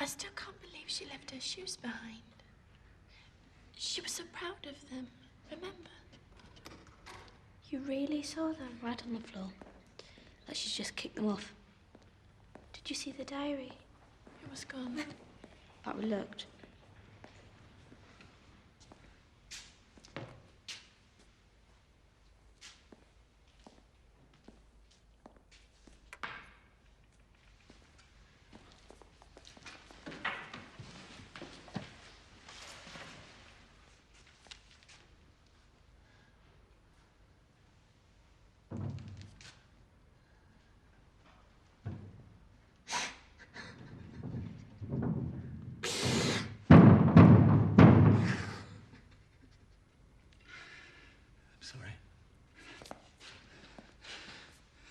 I still can't believe she left her shoes behind. She was so proud of them, remember? You really saw them? Right on the floor. Like she's just kicked them off. Did you see the diary? It was gone. But we looked.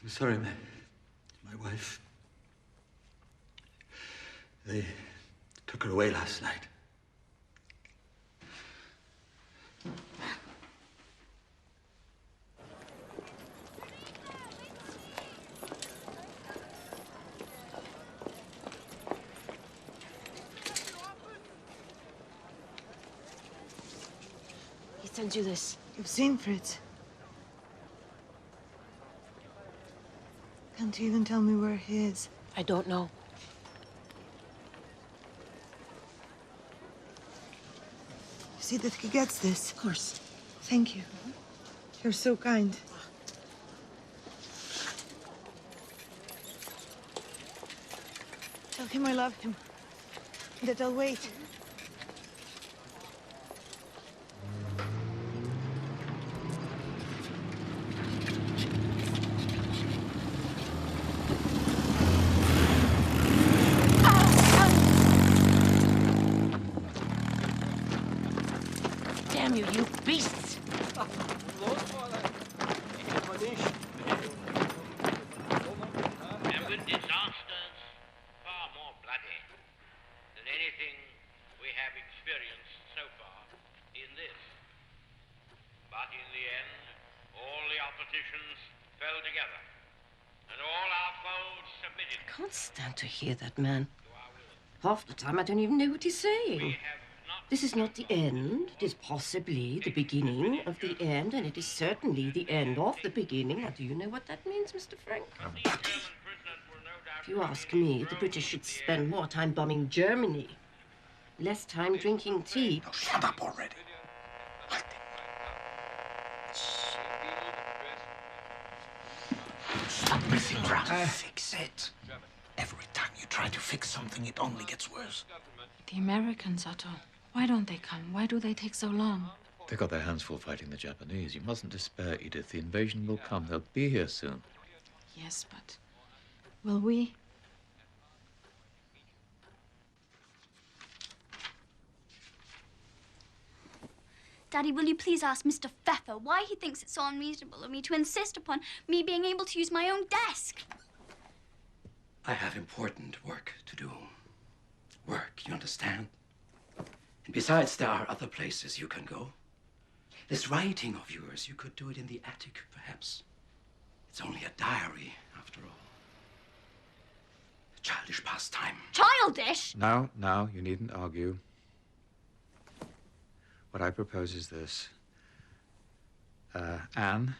I'm sorry, my wife. They took her away last night. He sends you this. You've seen Fritz. Can't you even tell me where he is? I don't know. You see that he gets this? Of course. Thank you. You're so kind. Tell him I love him. That I'll wait. Damn you, you beasts! And with disasters far more bloody than anything we have experienced so far in this. But in the end, all the oppositions fell together, and all our foes submitted. I can't stand to hear that man. Half the time I don't even know what he's saying. This is not the end. It is possibly the beginning of the end, and it is certainly the end of the beginning. Now, do you know what that means, Mr. Frank? If you ask me, the British should spend more time bombing Germany, less time drinking tea. Oh, shut up already. Stop messing around. Fix it. Every time you try to fix something, it only gets worse. The Americans, Otto. Why don't they come? Why do they take so long? They've got their hands full fighting the Japanese. You mustn't despair, Edith. The invasion will come. They'll be here soon. Yes, but will we? Daddy, will you please ask Mr. Pfeffer why he thinks it's so unreasonable of me to insist upon me being able to use my own desk? I have important work to do. Work, you understand? And besides, there are other places you can go. This writing of yours, you could do it in the attic, perhaps. It's only a diary, after all. A childish pastime. Childish? Now, you needn't argue. What I propose is this. Anne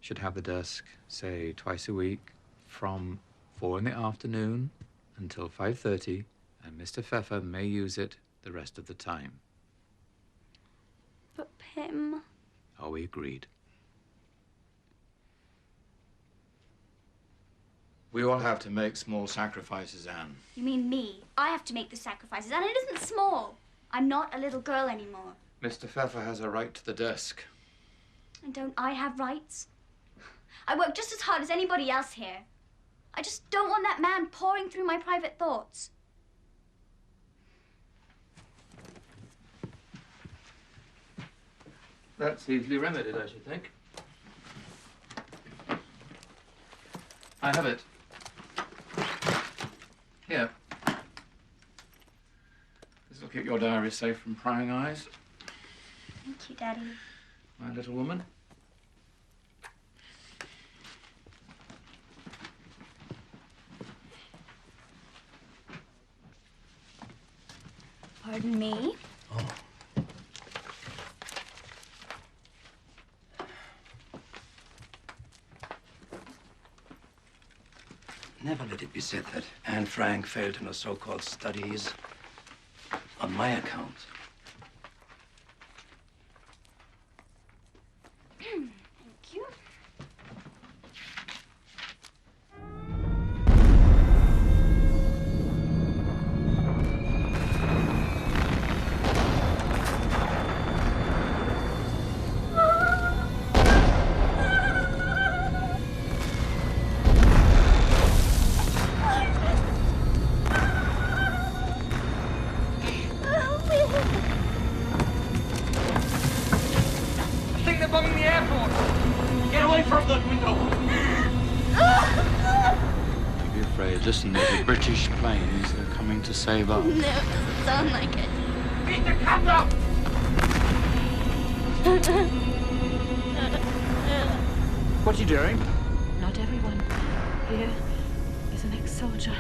should have the desk, say, twice a week, from 4 in the afternoon until 5:30, and Mr. Pfeffer may use it the rest of the time. But Pim... Are we agreed? We all have to make small sacrifices, Anne. You mean me? I have to make the sacrifices, and it isn't small. I'm not a little girl anymore. Mr. Pfeffer has a right to the desk. And don't I have rights? I work just as hard as anybody else here. I just don't want that man poring through my private thoughts. That's easily remedied, I should think. I have it. Here. This will keep your diary safe from prying eyes. Thank you, Daddy. My little woman. Pardon me? Oh. Never let it be said that Anne Frank failed in her so-called studies on my account. Thank you. Listen, there's a British planes. They're coming to save us. No, it doesn't sound like it. Beat the cat up! What are you doing? Not everyone here is an ex-soldier.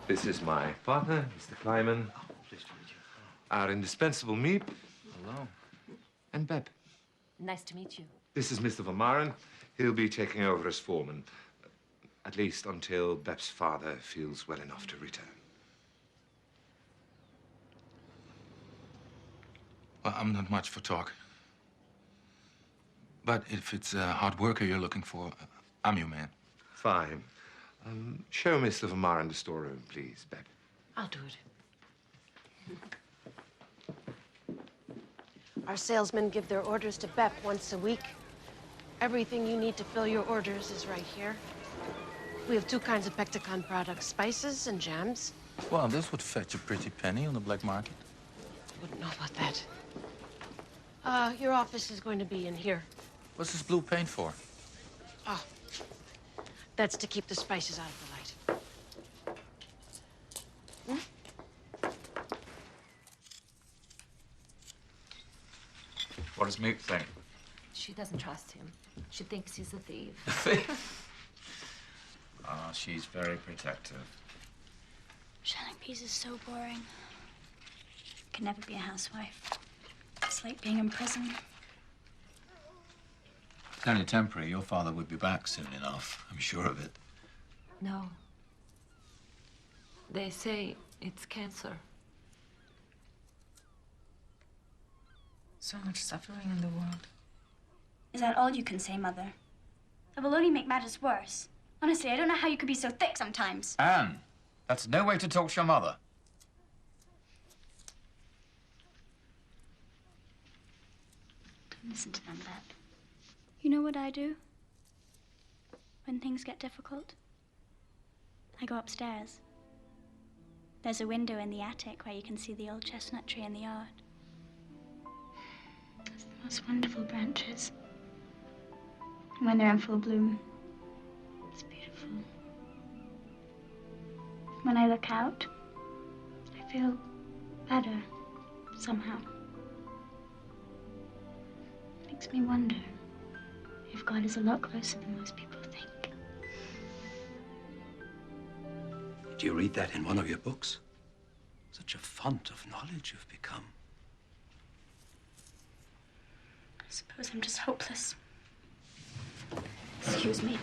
This is my partner, Mr. Kleiman. Oh, pleased to meet you. Our indispensable Meep. Hello. And Beb. Nice to meet you. This is Mr. Van Maren. He'll be taking over as foreman. At least until Beb's father feels well enough to return. Well, I'm not much for talk. But if it's a hard worker you're looking for, I'm your man. Fine. Show Mr. Van Maren the storeroom, please, Beb. I'll do it. Our salesmen give their orders to Bep once a week. Everything you need to fill your orders is right here. We have two kinds of Pectacon products, spices and jams. Well, this would fetch a pretty penny on the black market. Wouldn't know about that. Your office is going to be in here. What's this blue paint for? Oh, that's to keep the spices out of the light. What does Meek think? She doesn't trust him. She thinks he's a thief. She's very protective. Shelling peas is so boring. I can never be a housewife. It's like being in prison. It's only temporary. Your father would be back soon enough. I'm sure of it. No. They say it's cancer. So much suffering in the world. Is that all you can say, Mother? It will only make matters worse. Honestly, I don't know how you could be so thick sometimes. Anne, that's no way to talk to your mother. Don't listen to them, Beb. You know what I do? When things get difficult? I go upstairs. There's a window in the attic where you can see the old chestnut tree in the yard. It's the most wonderful branches. And when they're in full bloom, it's beautiful. When I look out, I feel better somehow. It makes me wonder if God is a lot closer than most people think. Do you read that in one of your books? Such a font of knowledge you've become. I suppose I'm just hopeless. Excuse me.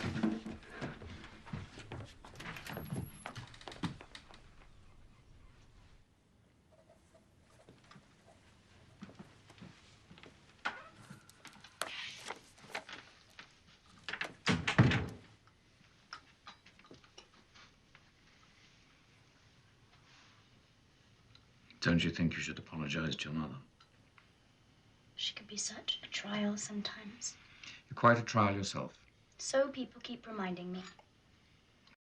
Don't you think you should apologize to your mother? She could be such a trial sometimes. You're quite a trial yourself. So people keep reminding me.